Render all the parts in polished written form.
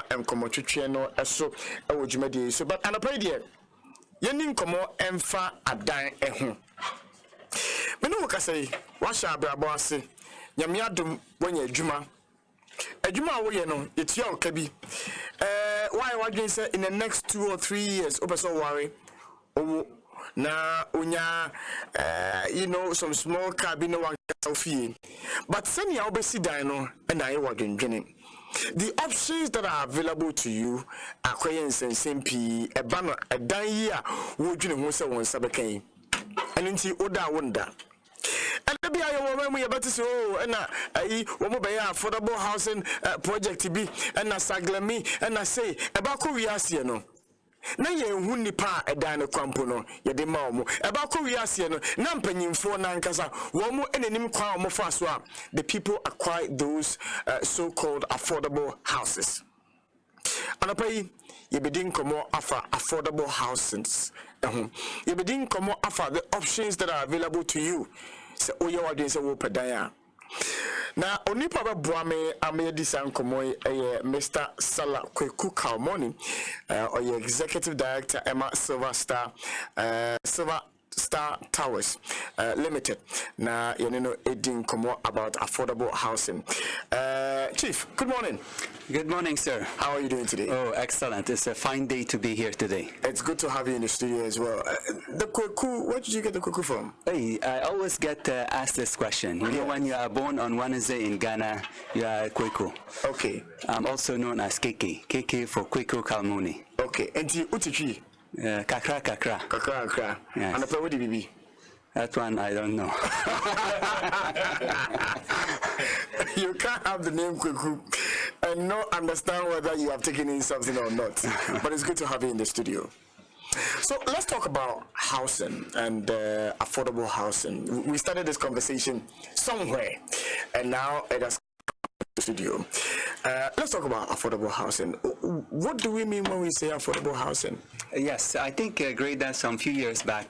nkɔmmɔtwetwe no ɛso ɛwɔ dwumadie so but anɔpa deɛ yɛni nkɔmmɔ ɛmfa adan ɛho mene wo kasa yi wahyɛ abrabɔ ase nyame adom wanya adwuma a woyɛ no yɛtua wo ka bi why wadwen sɛ in the next 2 or 3 years wopɛ sɛ woware owo na unya some small car bi na wankasa fie but sɛnea wobɛsi dan no ɛna ayɛ wadwendwene. The options that are available to you are quite insane. A banner, a dan year, would you know, one sabacane. And into Oda Wonder. And the BIA we about to say, oh, and I affordable housing project to be, and I saglami, and I say, about Korea, no. Na ye hu nipa edan ne kwampo no ye de ma omo eba ko wiase no na mpanyimfo na nkasa wo mo enenim kwa omo fa so a the people acquire those so called affordable houses. Anapai ye bedin komo afa affordable houses ye bedin komo afa the options that are available to you se oye wadin se wo pedan a na onipa ba boame amedi sankomoy Mr. Salah Kweku Kalmoni or executive director Emma Silver Star Towers Limited. Na yenino edin komo about affordable housing. Chief, good morning. Good morning, sir. How are you doing today? Oh, excellent. It's a fine day to be here today. It's good to have you in the studio as well. The Kweku, where did you get the Kweku from? Hey, I always get asked this question. You know, when you are born on Wednesday in Ghana, you are Kweku. Okay. I'm also known as KK for Kweku Kalmoni. Okay. And you, Utichi? Kakra. Kakra. Yes. And what did it be? That one I don't know. You can't have the name Kweku and not understand whether you have taken in something or not. But it's good to have you in the studio. So let's talk about housing and affordable housing. We started this conversation somewhere, and now it has come to the studio. Let's talk about affordable housing. What do we mean when we say affordable housing? Yes, I think Greda, some few years back,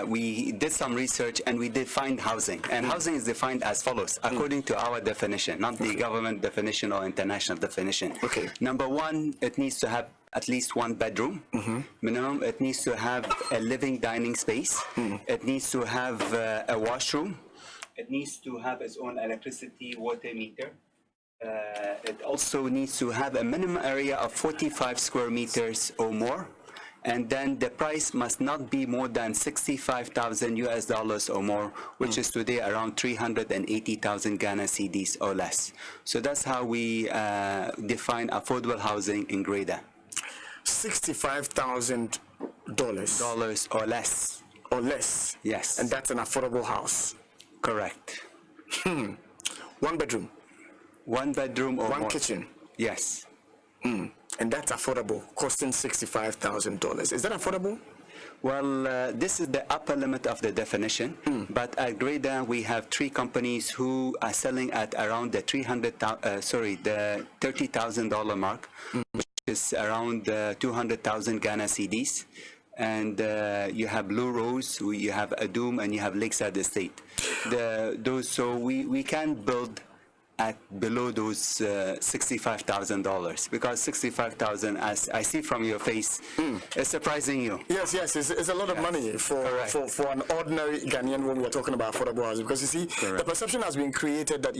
we did some research and we defined housing. And housing is defined as follows, according to our definition, not the government definition or international definition. Okay. Number one, it needs to have at least one bedroom. Minimum, it needs to have a living dining space. It needs to have a washroom. It needs to have its own electricity, water meter. It also needs to have a minimum area of 45 square meters or more. And then the price must not be more than $65,000 US or more, which is today around 380,000 Ghana cedis or less. So that's how we define affordable housing in Greda. $65,000 or less. Or less. Yes. And that's an affordable house. Correct. 1 bedroom. 1 bedroom or 1 more. kitchen. Yes. And that's affordable, costing $65,000. Is that affordable? Well, this is the upper limit of the definition. But at Greda, we have 3 companies who are selling at around the $30,000 mark, which is around 200,000 Ghana cedis. And you have Blue Rose, you have Adum, and you have Lakeside Estate. So we can build at below those $65,000 because $65,000, as I see from your face, is surprising you. Yes, it's a lot of money for an ordinary Ghanaian when we are talking about affordable housing, because you see, the perception has been created that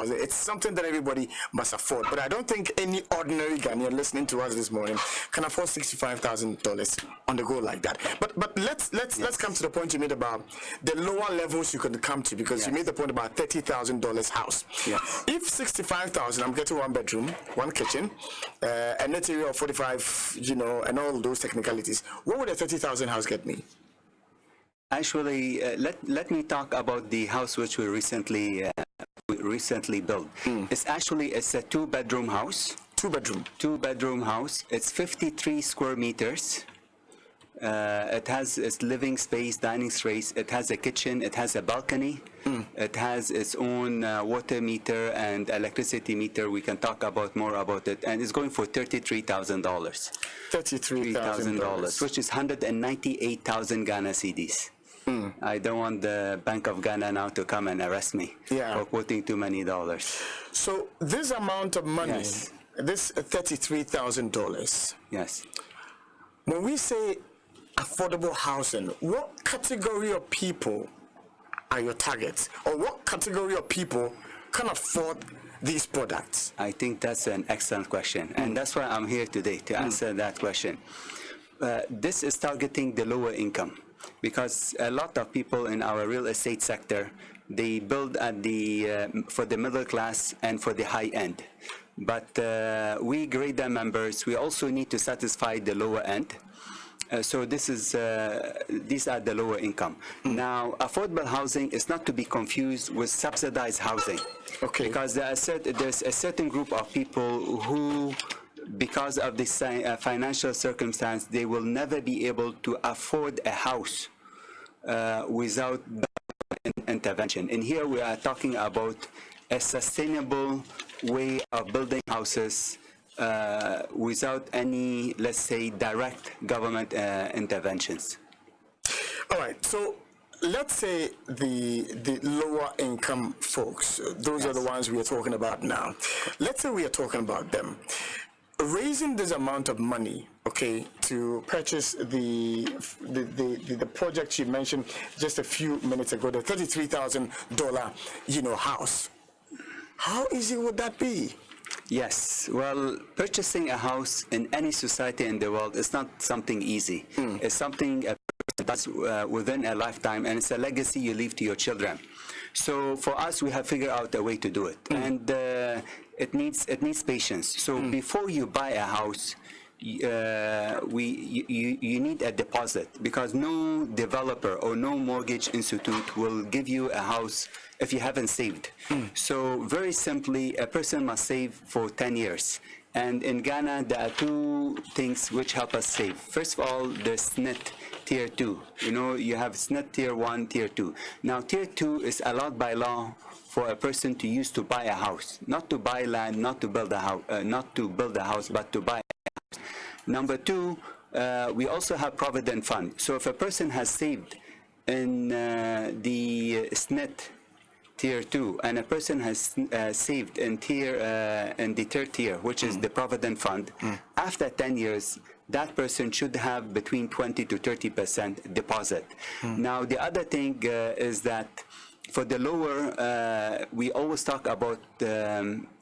it's something that everybody must afford, but I don't think any ordinary Ghanaian listening to us this morning can afford $65,000 on the go like that. But let's come to the point you made about the lower levels you can come to, because you made the point about $30,000 house. If $65,000, I'm getting 1 bedroom, 1 kitchen, a net area of 45, and all those technicalities, what would a $30,000 house get me? Actually, let me talk about the house which we recently built. It's a 2-bedroom house. 2-bedroom house. It's 53 square meters. It has its living space, dining space. It has a kitchen. It has a balcony. It has its own water meter and electricity meter. We can talk more about it. And it's going for $33,000. $33,000, which is 198,000 Ghana cedis. I don't want the Bank of Ghana now to come and arrest me for quoting too many dollars. So this amount of money this $33,000. Yes. When we say affordable housing, what category of people are your targets, or what category of people can afford these products? I think that's an excellent question, and that's why I'm here today to answer that question. This is targeting the lower income, because a lot of people in our real estate sector, they build at for the middle class and for the high end. But we Grada members, we also need to satisfy the lower end. So these are the lower income. Now, affordable housing is not to be confused with subsidized housing. Okay. Because there's a certain group of people who, because of the financial circumstance, they will never be able to afford a house without intervention. And here we are talking about a sustainable way of building houses without any, let's say, direct government interventions. All right, so let's say the lower income folks, those are the ones we are talking about now. Let's say we are talking about them. Raising this amount of money, okay, to purchase the project you mentioned just a few minutes ago, the $33,000, house. How easy would that be? Yes, well, purchasing a house in any society in the world is not something easy. It's something a person does within a lifetime, and it's a legacy you leave to your children. So for us, we have figured out a way to do it, and it needs patience. So before you buy a house, you need a deposit, because no developer or no mortgage institute will give you a house if you haven't saved. So very simply, a person must save for 10 years. And in Ghana, there are two things which help us save. First of all, there's SNIT Tier 2. You have SNIT Tier 1, Tier 2. Now, Tier 2 is allowed by law for a person to use to buy a house, not to buy land, not to build a house, but to buy a house. Number two, we also have Provident Fund. So if a person has saved in the SNIT Tier 2, and a person has saved in the third tier, which is the Provident Fund, after 10 years, that person should have between 20 to 30% deposit. Now, the other thing is that for the lower, we always talk about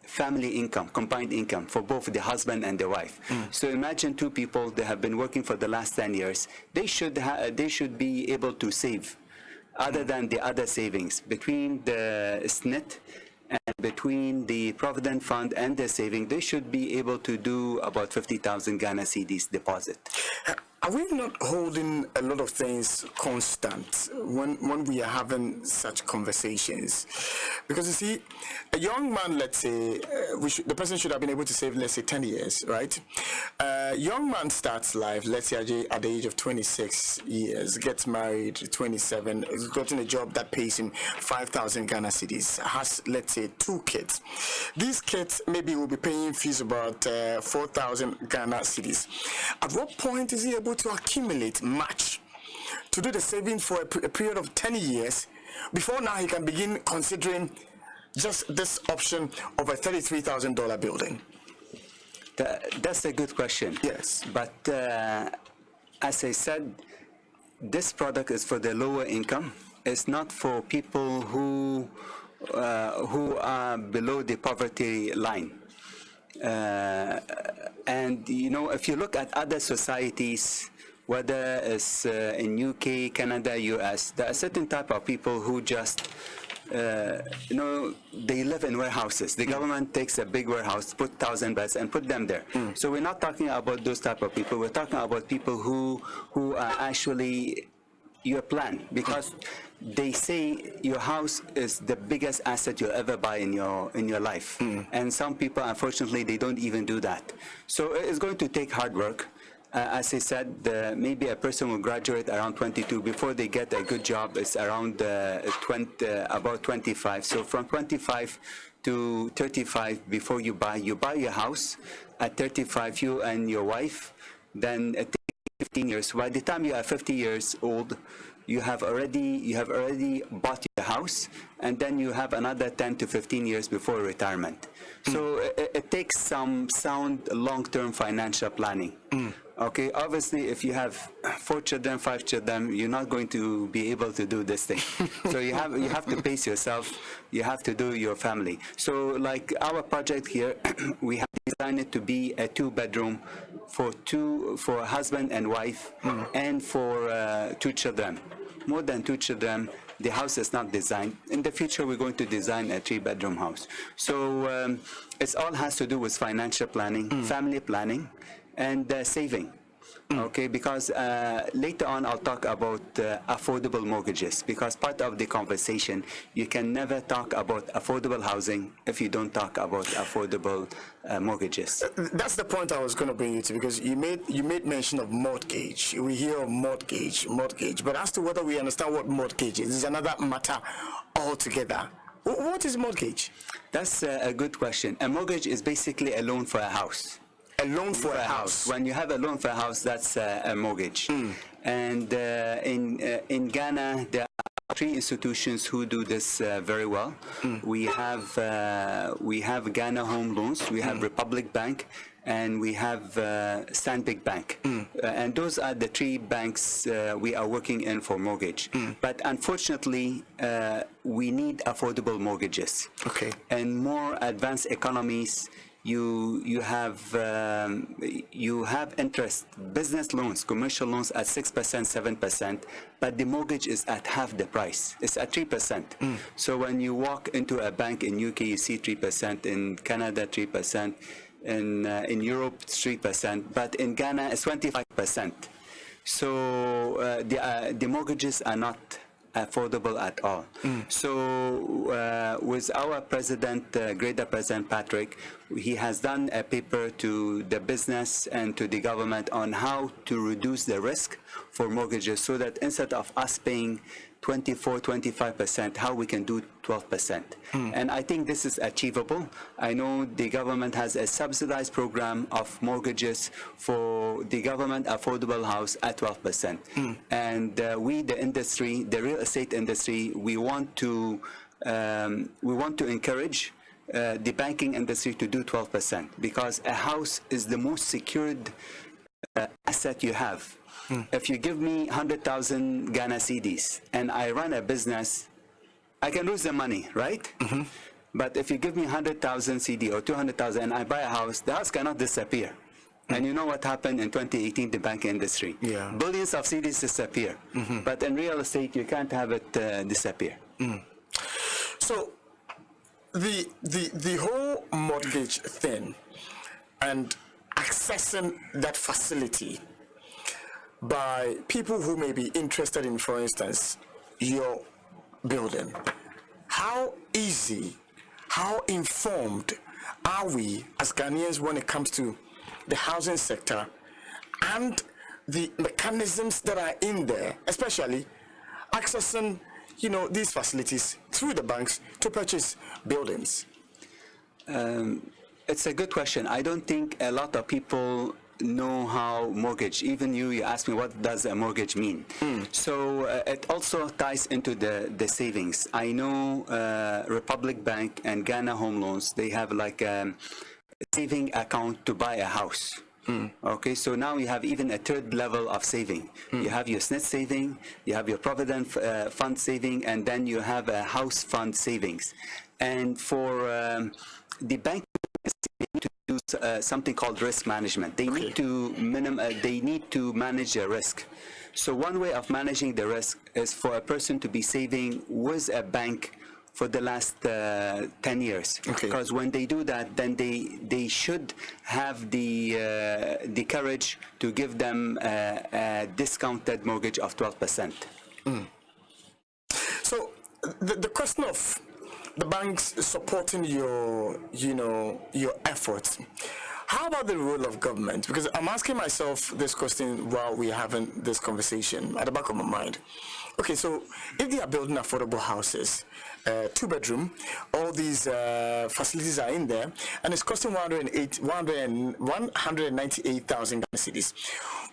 family income, combined income for both the husband and the wife. So imagine two people, they have been working for the last 10 years. They should be able to save, other than the other savings, between the SNIT and between the Provident Fund and the saving, they should be able to do about 50,000 Ghana cedis deposit. Are we not holding a lot of things constant when we are having such conversations? Because you see, a young man, let's say, the person should have been able to save, let's say, 10 years, right? Young man starts life, let's say, at the age of 26 years, gets married, 27, has gotten a job that pays him 5,000 Ghana cedis, has, let's say, 2 kids. These kids maybe will be paying fees about 4,000 Ghana cedis. At what point is he able to accumulate much to do the savings for a period of 10 years before now he can begin considering just this option of a $33,000 building? That's a good question. Yes. But as I said, this product is for the lower income. It's not for people who are below the poverty line. And if you look at other societies, whether it's in UK, Canada, US, there are certain type of people who just they live in warehouses. The government takes a big warehouse, put 1,000 beds, and put them there. So we're not talking about those type of people. We're talking about people who are actually your plan, because they say your house is the biggest asset you'll ever buy in your life. And some people, unfortunately, they don't even do that. So it's going to take hard work. As I said, maybe a person will graduate around 22. Before they get a good job, it's around about 25. So from 25 to 35, before you buy your house. At 35, you and your wife, then it takes 15 years. By the time you are 50 years old, you have already bought your house, and then you have another 10 to 15 years before retirement. So it takes some sound long-term financial planning. Okay, obviously, if you have 4 children, 5 children, you're not going to be able to do this thing. So you have to pace yourself. You have to do your family. So like our project here, we have designed it to be a 2-bedroom for a husband and wife, and for 2 children. More than 2 children, the house is not designed. In the future, we're going to design a 3-bedroom house. So it all has to do with financial planning, family planning, and saving. Okay, because later on I'll talk about affordable mortgages, because part of the conversation, you can never talk about affordable housing if you don't talk about affordable mortgages. That's the point I was going to bring you to, because you made mention of mortgage. We hear of mortgage, but as to whether we understand what mortgage is another matter altogether. What is mortgage? That's a good question. A mortgage is basically a loan for a house. A loan for a house. When you have a loan for a house, that's a mortgage. And in Ghana, there are 3 institutions who do this very well. We have Ghana Home Loans, we have Republic Bank, and we have Stanbic Bank. And those are the 3 banks we are working in for mortgage. But unfortunately, we need affordable mortgages. Okay. And more advanced economies, you have interest, business loans, commercial loans at 6%, 7%, but the mortgage is at half the price. It's at 3%. So when you walk into a bank in UK, you see 3%, in Canada 3%, in Europe it's 3%, but in Ghana it's 25%. So the mortgages are not affordable at all. So with our president, Greater President Patrick, he has done a paper to the business and to the government on how to reduce the risk for mortgages, so that instead of us paying 24-25%, how we can do 12%. And I think this is achievable. I know the government has a subsidized program of mortgages for the government affordable house at 12%. And we, the industry, the real estate industry, we want to encourage the banking industry to do 12%, because a house is the most secured asset you have. If you give me 100,000 Ghana cedis and I run a business, I can lose the money, right? But if you give me 100,000 CD or 200,000 and I buy a house, the house cannot disappear. And you know what happened in 2018, the banking industry? Yeah. Billions of CDs disappear. But in real estate, you can't have it disappear. So the whole mortgage thing and accessing that facility by people who may be interested in, for instance, your building, how easy, how informed are we as Ghanaians when it comes to the housing sector and the mechanisms that are in there, especially accessing, these facilities through the banks to purchase buildings? It's a good question. I don't think a lot of people know how mortgage, even you asked me what does a mortgage mean. So it also ties into the savings. I know Republic Bank and Ghana Home Loans, they have like a saving account to buy a house. Okay, so now you have even a 3rd level of saving. You have your SNIT saving, you have your Provident Fund saving, and then you have a house fund savings. And for the bank, something called risk management. They need to manage their risk. So one way of managing the risk is for a person to be saving with a bank for the last 10 years. Because when they do that, then they should have the courage to give them a discounted mortgage of 12%. So the question of the banks supporting your efforts, how about the role of government? Because I'm asking myself this question while we're having this conversation at the back of my mind. Okay, so if they are building affordable houses, 2-bedroom, all these facilities are in there, and it's costing 198,000 cedis.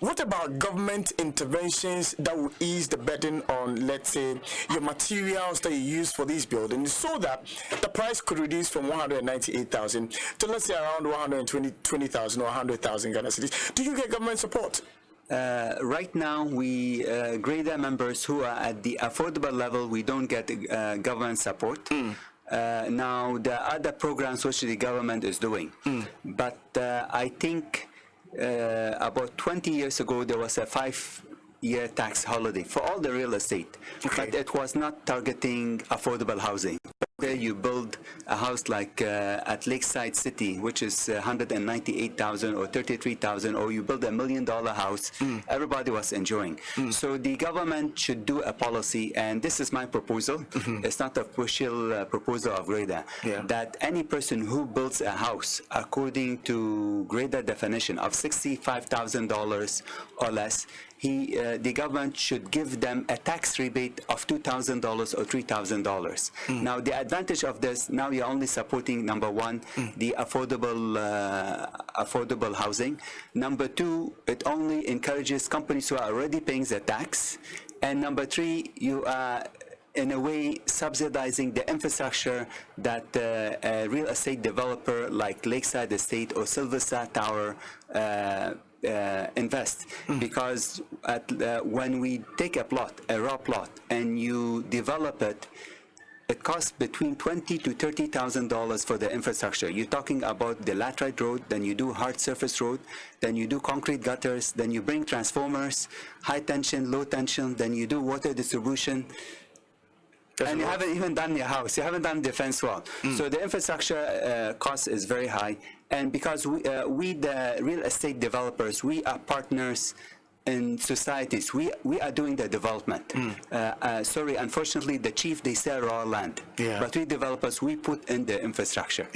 What about government interventions that will ease the burden on, let's say, your materials that you use for these buildings, so that the price could reduce from 198,000 to, let's say, around 120,000 or 100,000 Ghana cedis? Do you get government support? Right now, we grader members who are at the affordable level, we don't get government support. Now, there are other programs which the government is doing. But I think about 20 years ago, there was a 5-year tax holiday for all the real estate. Okay. But it was not targeting affordable housing. There you build a house like at Lakeside City, which is 198,000 or 33,000, or you build $1 million house, everybody was enjoying. So the government should do a policy, and this is my proposal. It's not a official proposal of GRADA, that any person who builds a house according to GRADA definition of $65,000 or less, the government should give them a tax rebate of $2,000 or $3,000. Now, the advantage of this, now you're only supporting, number one, the affordable housing. Number two, it only encourages companies who are already paying the tax. And number three, you are in a way subsidizing the infrastructure that a real estate developer like Lakeside Estate or Silverstar Tower invest, because when we take a raw plot, and you develop it, it costs between $20,000 to $30,000 for the infrastructure. You're talking about the laterite road, then you do hard surface road, then you do concrete gutters, then you bring transformers, high tension, low tension, then you do water distribution. And you haven't even done your house. You haven't done the fence wall. So the infrastructure cost is very high. And because we, the real estate developers, we are partners in societies. We are doing the development. Sorry, unfortunately, the chief, they sell raw land. But we developers, we put in the infrastructure.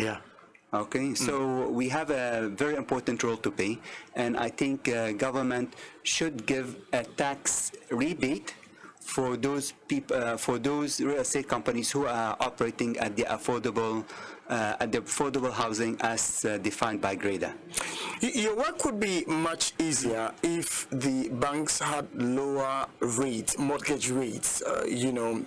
Okay, so we have a very important role to play. And I think government should give a tax rebate for those people, for those real estate companies who are operating at the affordable housing as defined by GRADA. Your work could be much easier if the banks had lower rates, mortgage rates,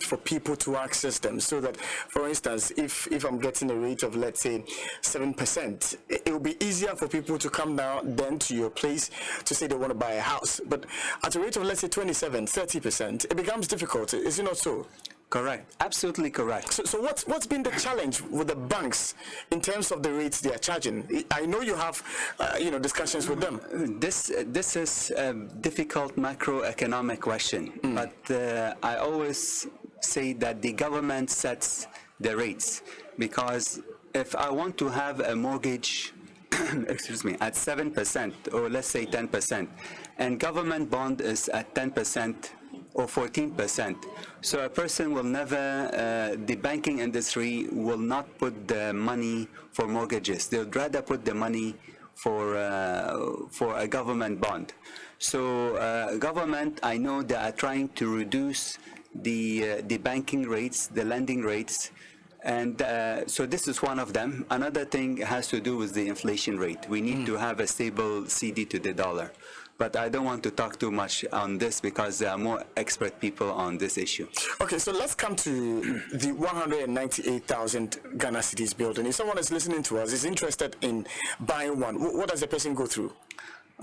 for people to access them. So that, for instance, if I'm getting a rate of, let's say, 7%, it will be easier for people to come down then to your place to say they want to buy a house. But at a rate of, let's say, 27, 30%, it becomes difficult. Is it not so? Correct. Absolutely correct. So what's been the challenge with the banks in terms of the rates they are charging? I know you have discussions with them. This is a difficult macroeconomic question, but I always say that the government sets the rates, because if I want to have a mortgage excuse me, at 7% or let's say 10%, and government bond is at 10% or 14%. So a person will never, the banking industry will not put the money for mortgages. They would rather put the money for a government bond. So government, I know they are trying to reduce the banking rates, the lending rates, and so this is one of them. Another thing has to do with the inflation rate. We need to have a stable CD to the dollar. But I don't want to talk too much on this because there are more expert people on this issue. Okay, so let's come to the 198,000 Ghana cedis building. If someone is listening to us, is interested in buying one, what does the person go through?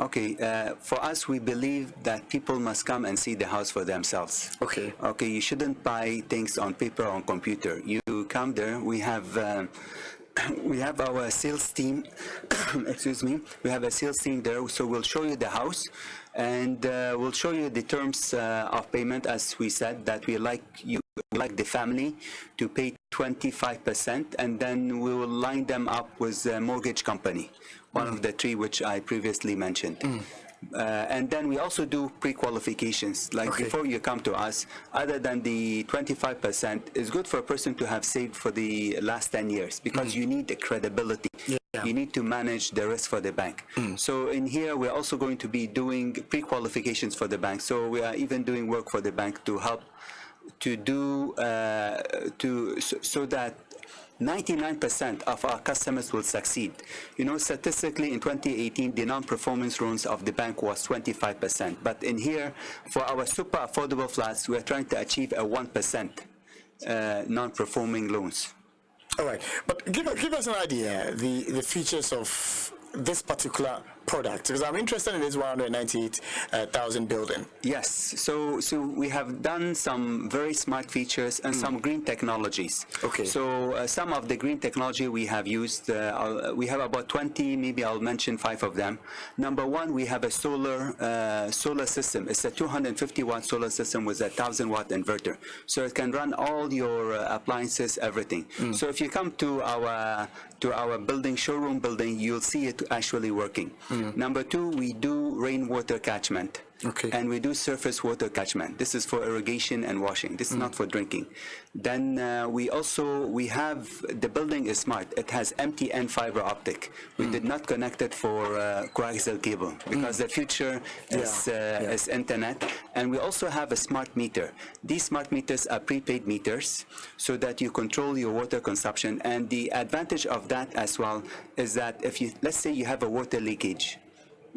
Okay, for us, we believe that people must come and see the house for themselves. Okay. Okay, you shouldn't buy things on paper or on computer. You come there, we have our sales team, excuse me, we have a sales team there, so we'll show you the house, and we'll show you the terms of payment, as we said, that we like the family to pay 25%, and then we will line them up with a mortgage company, one of the three which I previously mentioned. And then we also do pre-qualifications. Like before you come to us, other than the 25%, it's good for a person to have saved for the last 10 years because you need the credibility. You need to manage the risk for the bank. So in here, we're also going to be doing pre-qualifications for the bank. So we are even doing work for the bank to help to do so that 99% of our customers will succeed. You know, statistically in 2018, the non-performance loans of the bank was 25%. But in here, for our super affordable flats, we're trying to achieve a 1% non-performing loans. All right, but give us an idea, the features of this particular product, because I'm interested in this 198,000 building. Yes, so we have done some very smart features and some green technologies. Okay. So some of the green technology we have used, we have about 20, maybe I'll mention 5 of them. Number one, we have a solar system. It's a 250 watt solar system with a 1,000 watt inverter. So it can run all your appliances, everything. So if you come to our building, showroom building, you'll see it actually working. Number two, we do rainwater catchment. Okay. And we do surface water catchment. This is for irrigation and washing. This is not for drinking. Then we have, the building is smart. It has MTN fiber optic. We did not connect it for coaxial cable because the future is internet. And we also have a smart meter. These smart meters are prepaid meters so that you control your water consumption. And the advantage of that as well is that if you, let's say you have a water leakage,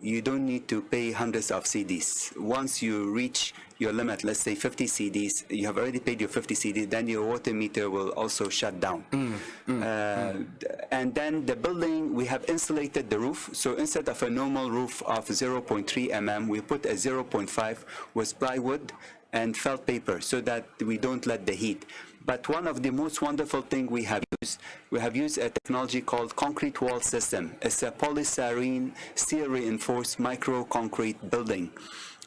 you don't need to pay hundreds of CDs. Once you reach your limit, let's say 50 CDs, you have already paid your 50 CDs, then your water meter will also shut down. And then the building, we have insulated the roof. So instead of a normal roof of 0.3 mm, we put a 0.5 with plywood and felt paper so that we don't let the heat. But one of the most wonderful things we have used a technology called concrete wall system. It's a polystyrene steel reinforced micro concrete building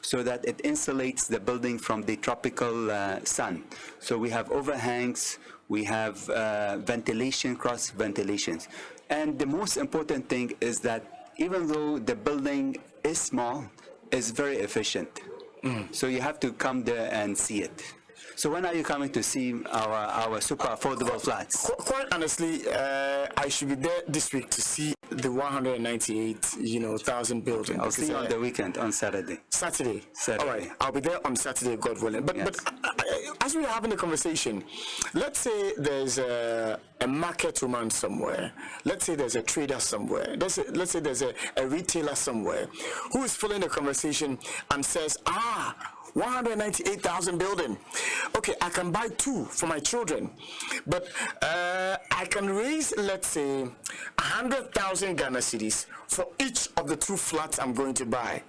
so that it insulates the building from the tropical sun. So we have overhangs, we have ventilation, cross ventilations. And the most important thing is that even though the building is small, it's very efficient. So you have to come there and see it. So when are you coming to see our super affordable flats? Quite honestly, I should be there this week to see the 198,000 building. I'll see you on the weekend, on Saturday. Saturday. Saturday. All right, I'll be there on Saturday, God willing. But as we're having a conversation, let's say there's a market woman somewhere. Let's say there's a trader somewhere. Let's say there's a retailer somewhere who is following the conversation and says, 198,000 building. Okay, I can buy 2 for my children, but I can raise, let's say, 100,000 Ghana cedis for each of the 2 flats I'm going to buy.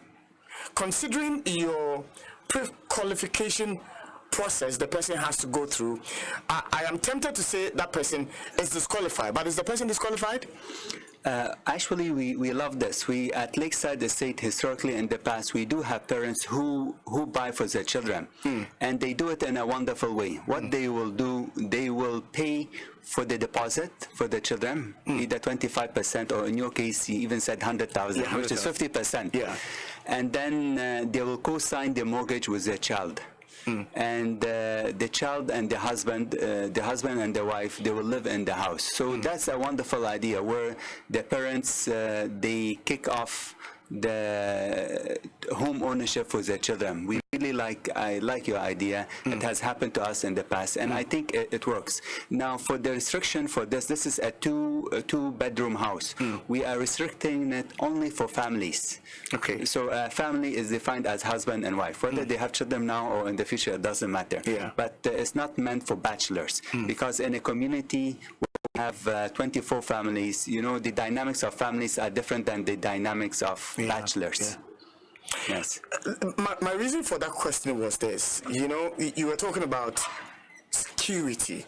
Considering your pre-qualification process the person has to go through, I am tempted to say that person is disqualified. But is the person disqualified? Actually, we love this. We at Lakeside Estate, historically in the past, we do have parents who buy for their children, and they do it in a wonderful way. What they will do, they will pay for the deposit for the children, either 25%, or in your case, you even said 100,000, which is 50%. Yeah. And then they will co-sign the mortgage with their child. And the child and the husband and the wife, they will live in the house. So that's a wonderful idea where the parents, they kick off the home ownership for their children. I like your idea. It has happened to us in the past, and I think it works. Now, for the restriction for this is a two-bedroom house. We are restricting it only for families. Okay. So a family is defined as husband and wife. Whether they have children now or in the future, it doesn't matter. Yeah. But it's not meant for bachelors, because in a community have 24 families, the dynamics of families are different than the dynamics of bachelors. Yes. My reason for that question was this. You were talking about security.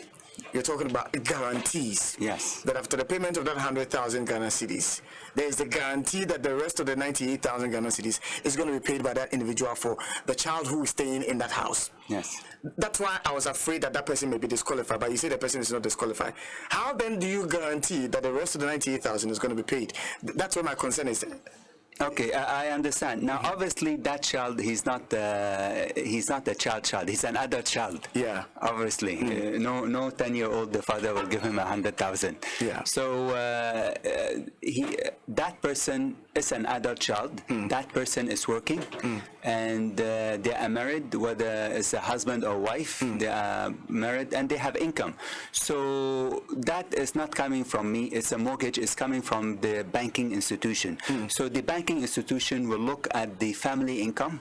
You're talking about guarantees. Yes. That after the payment of that 100,000 Ghana cedis, there is the guarantee that the rest of the 98,000 Ghana cedis is going to be paid by that individual for the child who is staying in that house. Yes. That's why I was afraid that person may be disqualified, but you say the person is not disqualified. How then do you guarantee that the rest of the 98,000 is going to be paid? That's where my concern is. Okay, I understand. Now, obviously, that child, he's not a child. He's an adult child. Yeah. Obviously, no 10-year-old the father will give him 100,000. Yeah. So that person is an adult child. That person is working, and they are married, whether it's a husband or wife. They are married and they have income. So that is not coming from me. It's a mortgage. It's coming from the banking institution. So the banking institution will look at the family income.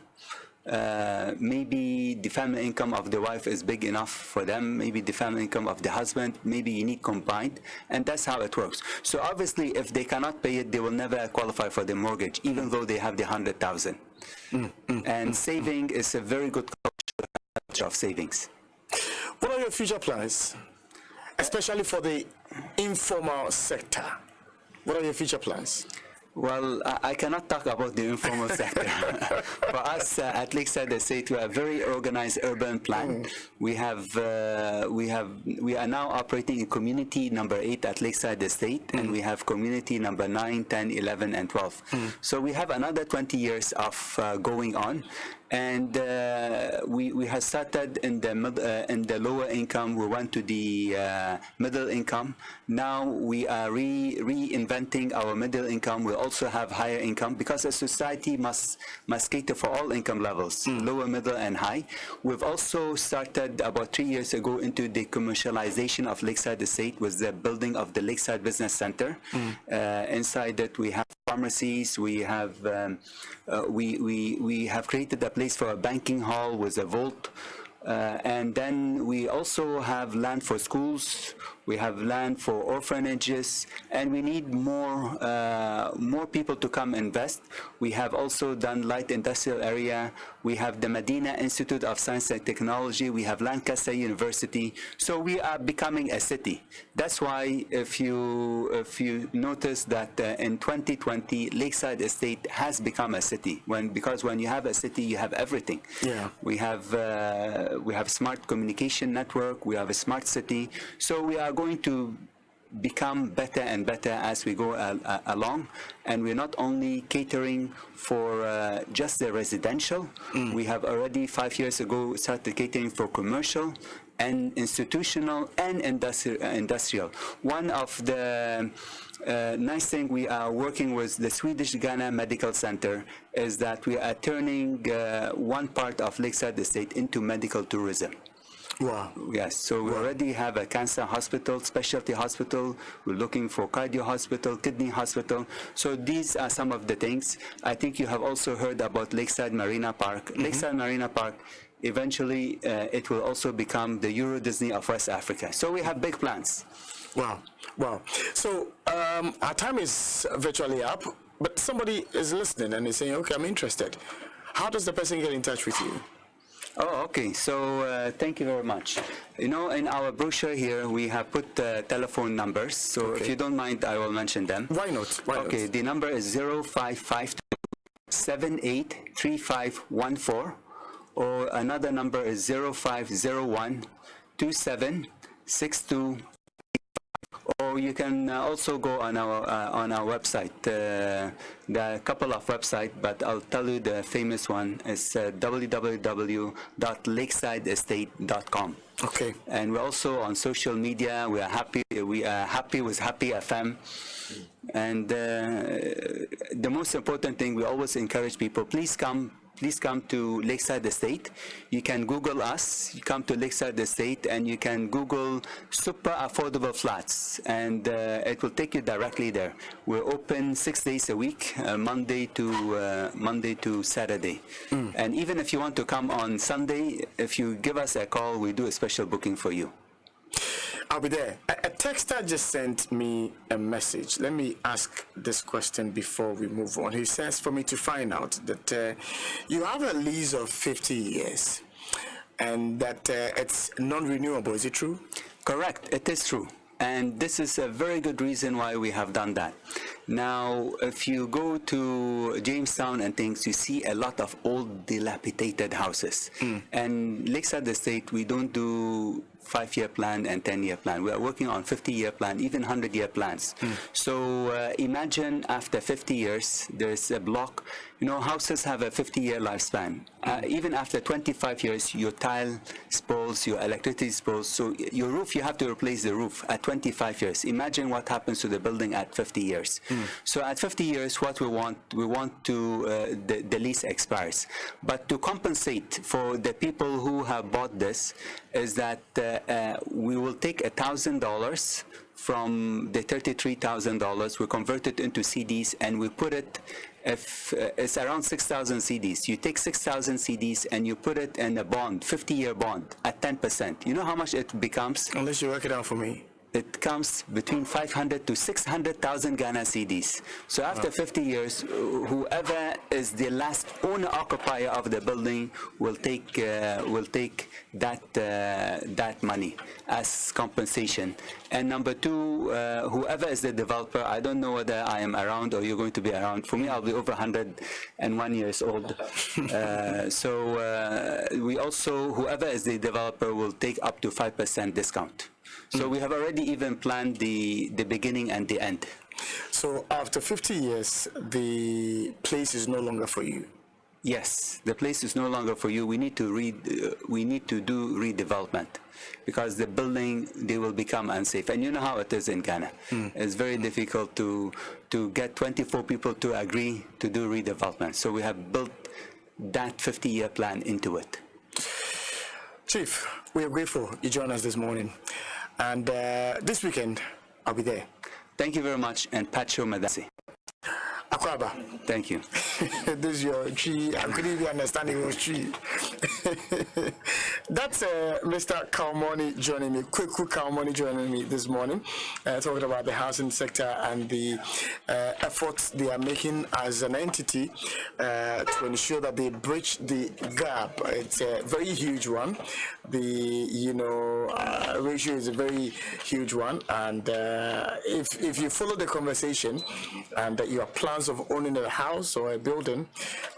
Maybe the family income of the wife is big enough for them. Maybe the family income of the husband, maybe you need combined, and that's how it works. So obviously, if they cannot pay it, they will never qualify for the mortgage, even though they have the 100,000. And saving is a very good culture of savings. What are your future plans, especially for the informal sector? What are your future plans? Well, I cannot talk about the informal sector. For us at Lakeside Estate, we have a very organized urban plan. We are now operating in community number 8 at Lakeside Estate, and we have community number 9, 10, 11, and 12. So we have another 20 years of going on. And we have started in the lower income. We went to the middle income. Now we are reinventing our middle income. We also have higher income because a society must cater for all income levels, lower, middle, and high. We've also started about 3 years ago into the commercialization of Lakeside Estate with the building of the Lakeside Business Center. Inside it, we have pharmacies. We have we have created a place for a banking hall with a vault, and then we also have land for schools. We have land for orphanages, and we need more people to come invest. We have also done light industrial area. We have the Medina Institute of Science and Technology. We have Lancaster University. So we are becoming a city. That's why if you notice that in 2020, Lakeside Estate has become a city. Because when you have a city, you have everything. Yeah. We have smart communication network. We have a smart city. So we are going to become better and better as we go along, and we're not only catering for just the residential. We have already 5 years ago started catering for commercial and institutional and industrial. One of the nice thing we are working with the Swedish Ghana Medical Center is that we are turning one part of Lakeside Estate into medical tourism. Wow. Yes, so we already have a cancer hospital, specialty hospital. We're looking for cardio hospital, kidney hospital. So these are some of the things. I think you have also heard about Lakeside Marina Park. Lakeside Marina Park, eventually it will also become the Euro Disney of West Africa. So we have big plans. Wow. Wow. So our time is virtually up, but somebody is listening and is saying, okay, I'm interested. How does the person get in touch with you? Oh, okay. So thank you very much. You know, in our brochure here, we have put telephone numbers. So if you don't mind, I will mention them. Why not? Why okay, not? The number is 0552 783514, or another number is 0501 2762. Or you can also go on our website. There are a couple of websites, but I'll tell you the famous one is www.lakesideestate.com. Okay. And we're also on social media. We are happy. We are happy with Happy FM. And the most important thing, we always encourage people: please come to Lakeside Estate. You can Google us. You come to Lakeside Estate and you can Google super affordable flats, and it will take you directly there. We're open 6 days a week, Monday to Saturday. And even if you want to come on Sunday, if you give us a call, we do a special booking for you. I'll be there. A texter just sent me a message. Let me ask this question before we move on. He says for me to find out that you have a lease of 50 years and that it's non-renewable. Is it true? Correct. It is true. And this is a very good reason why we have done that. Now, if you go to Jamestown and things, you see a lot of old dilapidated houses. And Lakeside Estate, we don't do 5-year plan and 10-year plan. We are working on 50-year plan, even 100-year plans. So imagine after 50 years, there's a block. You know, houses have a 50-year lifespan. Even after 25 years, your tile spoils, your electricity spoils. So your roof, you have to replace the roof at 25 years. Imagine what happens to the building at 50 years. So at 50 years, what we want to, the lease expires. But to compensate for the people who have bought this is that we will take $1,000 from the $33,000, we convert it into CDs, and we put it, if it's around 6,000 CDs, you take 6,000 CDs and you put it in a bond, 50-year bond at 10%. You know how much it becomes? Unless you work it out for me. It comes between 500 to 600,000 Ghana cedis. So after 50 years, whoever is the last owner-occupier of the building will take that money as compensation. And number two, whoever is the developer, I don't know whether I am around or you're going to be around. For me, I'll be over 101 years old. So we also, whoever is the developer will take up to 5% discount. So we have already even planned the beginning and the end. So after 50 years, the place is no longer for you? Yes, the place is no longer for you. We need to do redevelopment because the building, they will become unsafe. And you know how it is in Ghana. It's very difficult to get 24 people to agree to do redevelopment. So we have built that 50-year plan into it. Chief, we are grateful you joined us this morning. And this weekend, I'll be there. Thank you very much, and Pacho Madasi. Akwaba. Thank you. This is your tree. I couldn't even understand it was tree. That's Mr. Kalmoni joining me, Kweku Kalmoni joining me this morning, talking about the housing sector and the efforts they are making as an entity to ensure that they bridge the gap. It's a very huge one. The ratio is a very huge one, and if you follow the conversation and that your plans of owning a house or a building,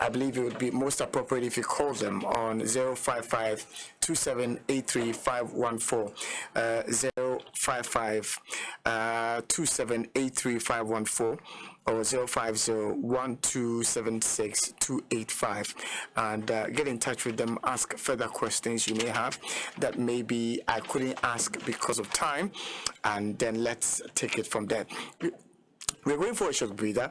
I believe it would be most appropriate if you call them on 055-2783-514, 055-2783-514, or 050-1276-285, and get in touch with them. Ask further questions you may have that maybe I couldn't ask because of time, and then let's take it from there. We're going for a short breather.